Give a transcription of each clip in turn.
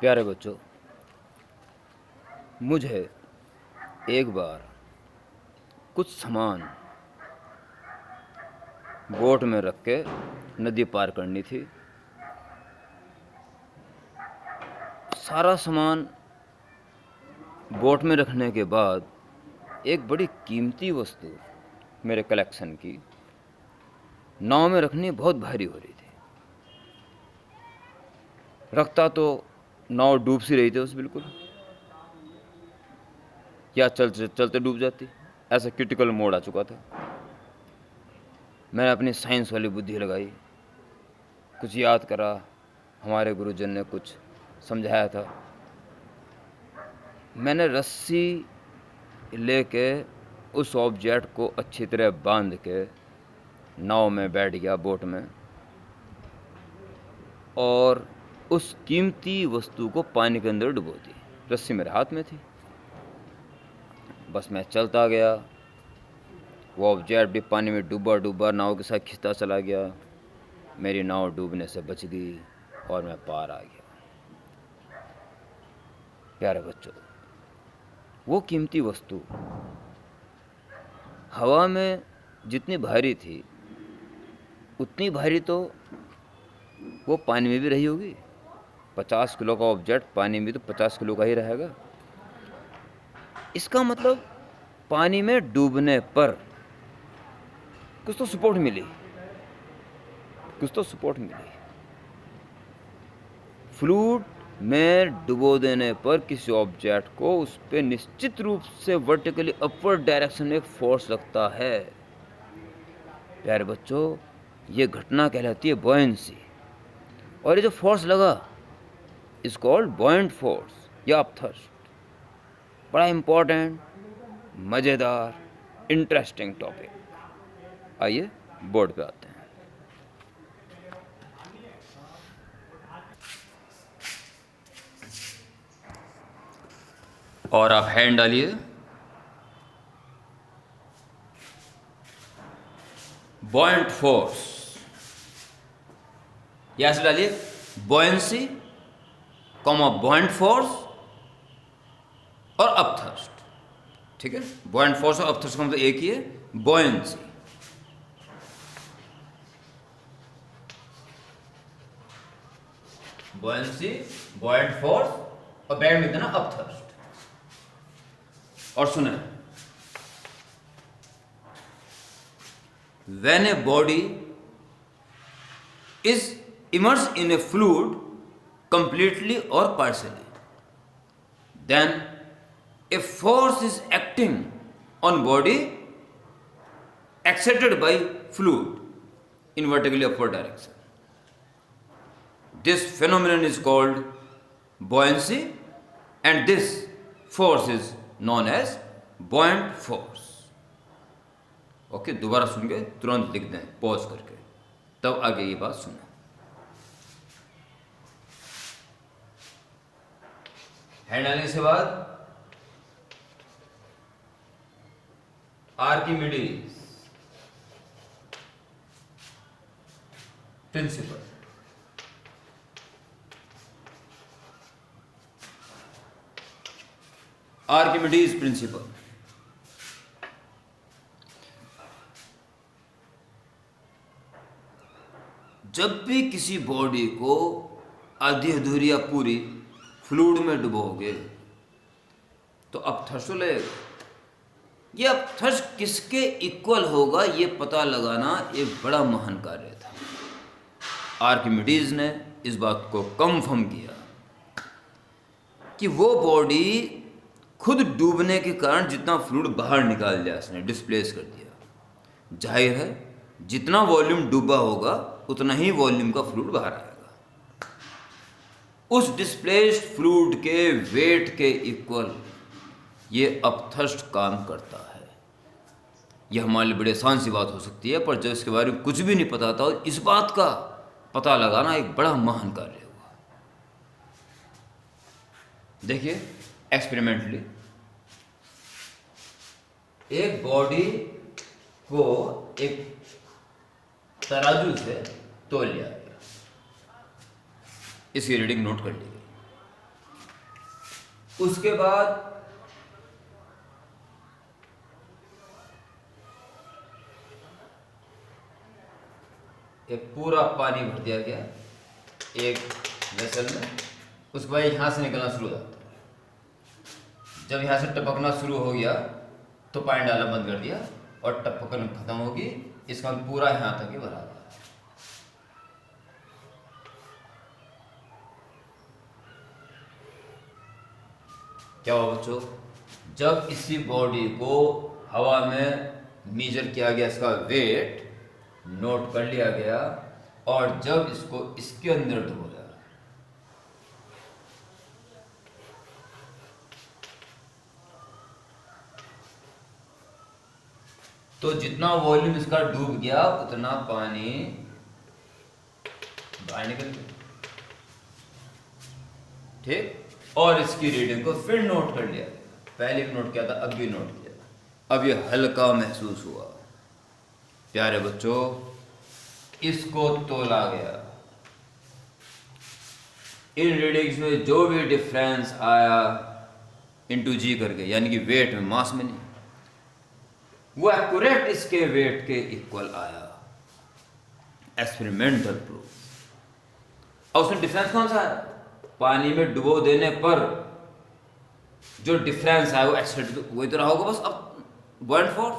प्यारे बच्चों, मुझे एक बार कुछ सामान बोट में रख के नदी पार करनी थी। सारा सामान बोट में रखने के बाद एक बड़ी कीमती वस्तु मेरे कलेक्शन की नाव में रखनी बहुत भारी हो रही थी। रखता तो नाव डूब सी रही थी उस बिल्कुल, या चलते चलते डूब जाती। ऐसा क्रिटिकल मोड आ चुका था। मैंने अपनी साइंस वाली बुद्धि लगाई, कुछ याद करा, हमारे गुरुजन ने कुछ समझाया था। मैंने रस्सी लेके उस ऑब्जेक्ट को अच्छी तरह बांध के नाव में बैठ गया, बोट में, और उस कीमती वस्तु को पानी के अंदर डुबो दी। रस्सी मेरे हाथ में थी, बस मैं चलता गया। वो ऑब्जेक्ट भी पानी में डूबा डूबा नाव के साथ खिंचता चला गया। मेरी नाव डूबने से बच गई और मैं पार आ गया। प्यारे बच्चों, वो कीमती वस्तु हवा में जितनी भारी थी उतनी भारी तो वो पानी में भी रही होगी। 50 किलो का ऑब्जेक्ट पानी में तो 50 किलो का ही रहेगा। इसका मतलब पानी में डूबने पर कुछ तो सपोर्ट मिली, फ्लूइड में डुबो देने पर किसी ऑब्जेक्ट को उस पर निश्चित रूप से वर्टिकली अपवर्ड डायरेक्शन में एक फोर्स लगता है। प्यारे बच्चों, ये घटना कहलाती है बॉयंसी, और ये जो फोर्स लगा इज कॉल्ड बॉयंट फोर्स या अपथर्स्ट। बड़ा इंपॉर्टेंट, मज़ेदार, इंटरेस्टिंग टॉपिक। आइए बोर्ड पे आते हैं। और आप हैंड डालिए। बॉयंट फोर्स, यहां से डालिए बॉयंसी, कॉमा बॉयंट फोर्स और अपथर्स्ट। ठीक है, बॉयंट फोर्स और अपथर्स्ट का मतलब एक ही है, बॉयंसी। बॉयंसी, बॉयंट फोर्स और बैग में देना अपथर्स्ट। और सुने, when a body is immersed in a fluid completely or partially, then a force is acting on body exerted by fluid in vertically upward direction. This phenomenon is called buoyancy, and this force is known as buoyant force. Okay, दोबारा सुन के तुरंत लिख दें pause करके, तब आगे ये बात सुनो। हैंड डालने के बाद आर्किमिडीज प्रिंसिपल। आर्किमिडीज प्रिंसिपल, जब भी किसी बॉडी को आधी अधूरी या पूरी फ्लूइड में डुबोगे तो अपथर्स्ट लगेगा। ये अपथर्स्ट किसके इक्वल होगा ये पता लगाना एक बड़ा महान कार्य था। आर्किमिडीज ने इस बात को कंफर्म किया कि वो बॉडी खुद डूबने के कारण जितना फ्लूइड बाहर निकाल दिया, उसने डिस्प्लेस कर दिया। जाहिर है जितना वॉल्यूम डूबा होगा उतना ही वॉल्यूम का फ्लूइड बाहर आएगा। उस डिस्प्लेस्ड फ्लूइड के वेट के इक्वल ये अपथर्स्ट काम करता है। यह हमारे लिए बड़ी आसान सी बात हो सकती है, पर जब इसके बारे में कुछ भी नहीं पता था, इस बात का पता लगाना एक बड़ा महान कार्य हुआ। देखिए एक्सपेरिमेंटली एक बॉडी को एक तराजू से तोल लिया गया, इसकी रीडिंग नोट कर ली गई। उसके बाद एक पूरा पानी भर दिया गया एक वेसल में, उसके बाद यहाँ से निकलना शुरू हो जाता है। जब यहाँ से टपकना शुरू हो गया तो पानी डालना बंद कर दिया और टपकन खत्म होगी, इसका पूरा यहाँ तक ही भरा हुआ है। क्या हुआ बच्चों, जब इसी बॉडी को हवा में मेजर किया गया, इसका वेट नोट कर लिया गया, और जब इसको इसके अंदर डुबोया तो जितना वॉल्यूम इसका डूब गया उतना पानी बाहर निकल गया। ठीक, और इसकी रीडिंग को फिर नोट कर लिया, पहले भी नोट किया था, अब भी नोट किया। अब ये हल्का महसूस हुआ। प्यारे बच्चों, इसको तोला गया, इन रीडिंग्स में जो भी डिफरेंस आया इंटू जी करके, यानी कि वेट में, मास में नहीं, वो एक्यूरेट इसके वेट के इक्वल आया। Experimental proof. और उसमें डिफरेंस कौन सा है? पानी में डुबो देने पर जो डिफरेंस आया वो एक्सेलरेट वही तो रहा होगा, बस अब बॉइंट फोर्स,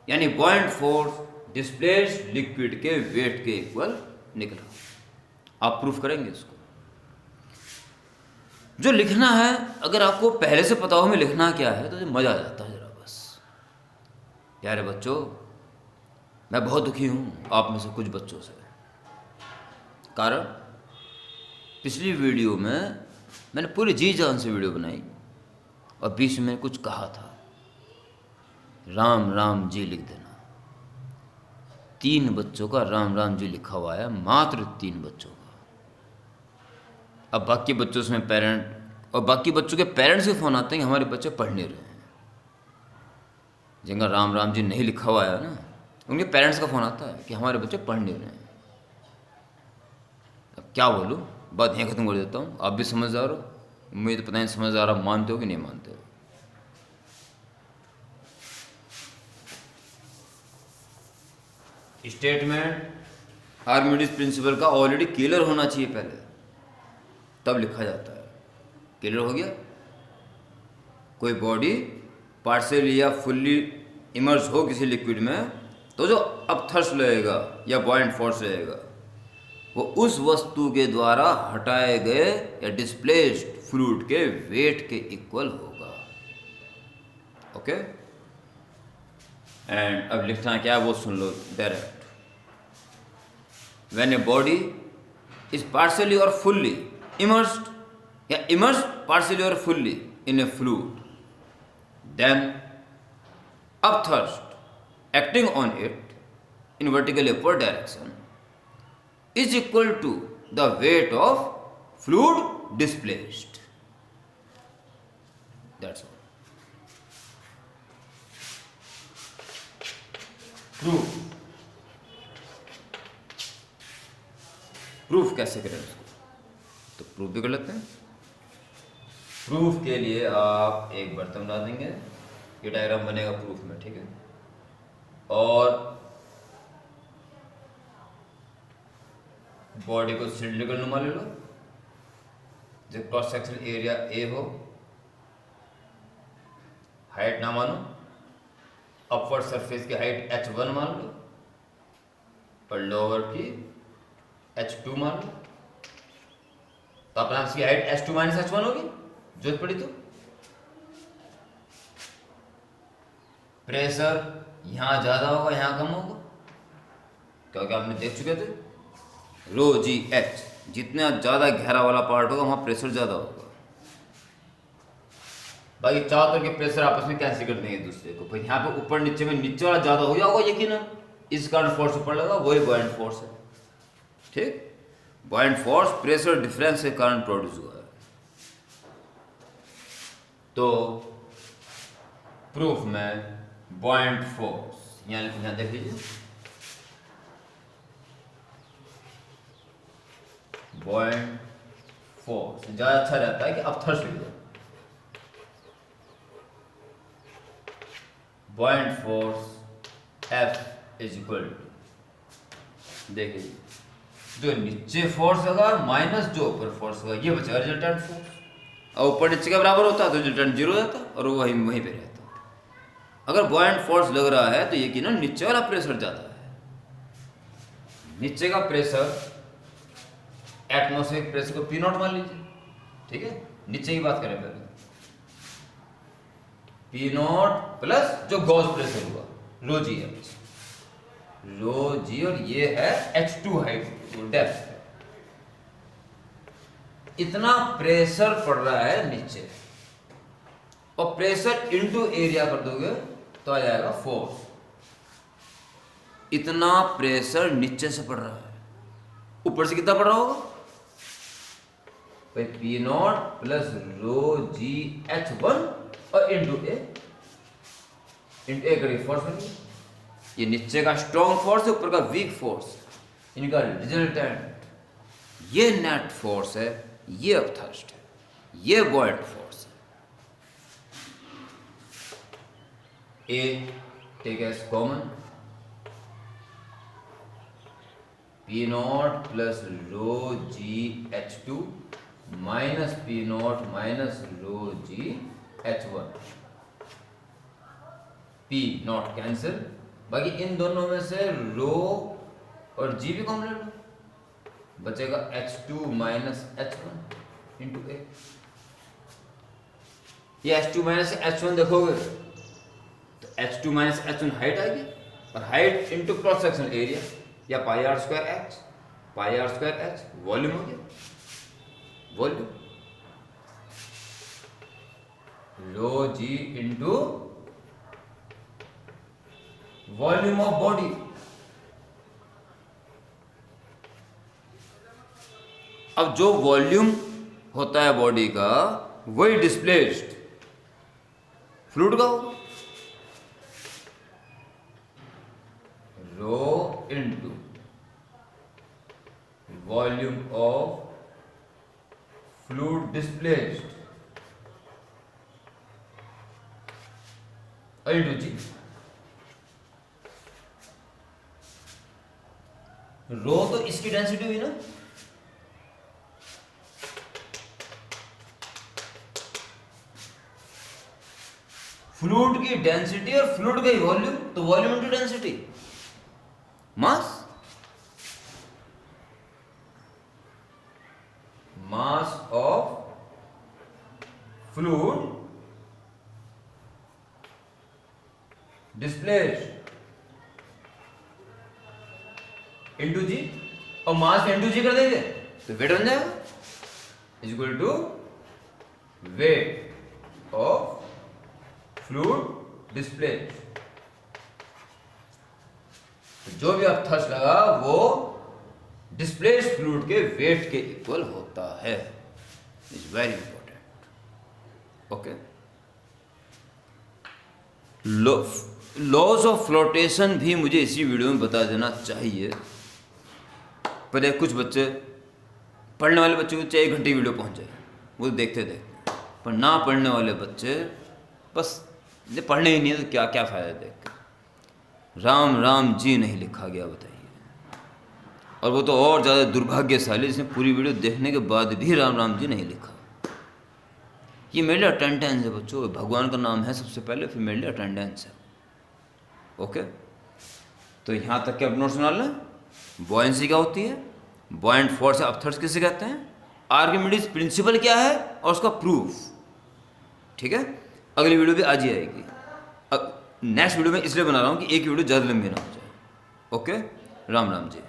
यानी बॉइंट फोर्स डिस्प्लेस्ड लिक्विड के वेट के इक्वल निकला। आप प्रूफ करेंगे इसको। जो लिखना है, अगर आपको पहले से पता हो हमें लिखना क्या है तो मजा आ जाता है जरा बस। प्यारे बच्चों, मैं बहुत दुखी हूँ आप में से कुछ बच्चों से। कारण पिछली वीडियो में मैंने पूरी जी जान से वीडियो बनाई और बीच में कुछ कहा था, राम राम जी लिख देना। 3 बच्चों का राम राम जी लिखा हुआ है, मात्र 3 बच्चों का। अब बाकी बच्चों से पेरेंट और बाकी बच्चों के पेरेंट्स के फ़ोन आते हैं कि हमारे बच्चे पढ़ नहीं रहे हैं। जिनका राम राम जी नहीं लिखा हुआ है ना, उनके पेरेंट्स का फ़ोन आता है कि हमारे बच्चे पढ़ नहीं रहे हैं। अब क्या बोलूँ, बात यहीं ख़त्म कर देता हूँ। आप भी समझदार हो, मुझे तो पता नहीं समझदार आप मानते हो कि नहीं मानते हो। स्टेटमेंट आर्किमिडीज प्रिंसिपल का ऑलरेडी क्लियर होना चाहिए पहले, तब लिखा जाता है। क्लियर हो गया? कोई बॉडी पार्शियली या फुल्ली इमर्ज हो किसी लिक्विड में, तो जो अपथर्स्ट लगेगा या बॉइंट फोर्स लगेगा वो उस वस्तु के द्वारा हटाए गए या डिस्प्लेस्ड फ्लूइड के वेट के इक्वल होगा। ओके, एंड अब लिखना क्या है वो सुन लो direct. When a body is partially और फुल्ली इमर्स्ड या इमर्स्ड पार्शियली और fully in a fluid, then upthrust acting on it in vertical upward direction is equal to the weight of fluid displaced. That's all. Proof. Proof कैसे करें उसको? तो proof भी कर लेते हैं। प्रूफ के लिए आप एक बर्तन डाल देंगे, ये डायग्राम बनेगा प्रूफ में, ठीक है। और बॉडी को सिलिंड्रिकल नुमा ले लो, जो क्रॉस सेक्शन एरिया ए हो, हाइट ना मानो, अपवर्ड सरफेस की हाइट h1 मान लो और लोअर की h2 मान लो। तो अपना इसकी हाइट h2 माइनस h1 होगी, जरूरत पड़ी तो। प्रेशर यहां ज्यादा होगा, यहां कम होगा, क्योंकि आपने देख चुके थे रो जी एच, जितना ज्यादा गहरा वाला पार्ट होगा वहां प्रेशर ज्यादा होगा। बाकी चारों तरह के प्रेशर आपस में कैंसिल कर देंगे एक दूसरे को। फिर यहाँ पे ऊपर नीचे में नीचे वाला ज्यादा हो गया होगा यकीन, इस कारण फोर्स ऊपर लगा, वही बॉयंट फोर्स है। ठीक, बॉयंट फोर्स प्रेशर डिफरेंस के कारण प्रोड्यूस हुआ है। तो प्रूफ में बॉयंट फोर्स यहाँ देख लीजिए, बॉयंट फोर्स ज्यादा अच्छा रहता है कि अपथर्स्ट लिख दो, point force F is equal to, देखिए जो नीचे फोर्स लगा माइनस जो ऊपर फोर्स लगा, ये बचा रिजल्टेंट फोर्स। और ऊपर नीचे का बराबर होता तो रिजल्टेंट जीरो रहता और वहीं वहीं पे रहता। अगर बॉयंट फोर्स लग रहा है तो ये कि ना नीचे वाला प्रेशर ज़्यादा है। नीचे का प्रेशर एटमॉस्फेरिक प्रेशर को P0 मान लीजिए, ठीक है, नीचे की बात करें पहले, P0 प्लस जो गॉस प्रेशर हुआ रो जी है, रो जी, और ये है H2 हाइट डेप्थ। इतना प्रेशर पड़ रहा है नीचे, और प्रेशर इनटू एरिया कर दोगे तो आ जाएगा फोर्स। इतना प्रेशर नीचे से पड़ रहा है, ऊपर से कितना पड़ रहा होगा भाई, P0 plus rho g H1 और इनटू ए करिए फोर्स बनी। ये नीचे का स्ट्रॉन्ग फोर्स है, ऊपर का वीक फोर्स, इनका रिजल्टेंट ये नेट फोर्स है, ये अपथर्स्ट है, ये बॉयंट फोर्स है। A take as common, P0 plus rho g H2 minus P0 minus rho g H1, P0 cancel, बाकी इन दोनों में से रो और जी भी कॉमन लो, बचेगा H2 माइनस H1 इंटू ए। ये H2 माइनस H1 देखोगे तो H2 माइनस H1 हाइट आएगी, और height into cross section area, या pi r square h, pi r square h volume हो गया, volume rho g into volume of body. अब जो वॉल्यूम होता है बॉडी का वही डिस्प्लेस्ड फ्लूइड का होगा, rho into volume of fluid displaced into g. Rho तो इसकी डेंसिटी हुई ना, फ्लूइड की डेंसिटी और फ्लूइड का वॉल्यूम, तो volume into density mass, mass of fluid displaced into g, और मास इंटू जी कर देंगे तो वेट बन जाएगा, is equal to weight of fluid displaced. जो भी आप थर्स्ट लगा वो डिस्प्लेस्ड फ्लूइड के वेट के इक्वल होता है, is very important. Okay, laws of flotation भी मुझे इसी वीडियो में बता देना चाहिए। पर कुछ बच्चे, पढ़ने वाले बच्चे को चाहे 1 घंटे वीडियो पहुंच जाए, वो देखते देखते, पर ना पढ़ने वाले बच्चे बस ये पढ़ने ही नहीं है तो क्या क्या फ़ायदा देख कर। राम राम जी नहीं लिखा गया, बताइए। और वो तो और ज़्यादा दुर्भाग्यशाली जिसने पूरी वीडियो देखने के बाद भी राम राम जी नहीं लिखा। ये मेरे लिए अटेंडेंस है बच्चों, भगवान का नाम है सबसे पहले, फिर मेरे लिए अटेंडेंस है। ओके, तो यहाँ तक के अब नोट्स बना लें। बॉयंसी क्या होती है, बॉयंट फोर्स अपथर्स्ट किसे कहते हैं, आर्किमिडीज प्रिंसिपल क्या है और उसका प्रूफ। ठीक है, अगली वीडियो भी आज ही आएगी। नेक्स्ट वीडियो में इसलिए बना रहा हूँ कि एक वीडियो ज़्यादा लंबी ना हो जाए। ओके, राम राम जी।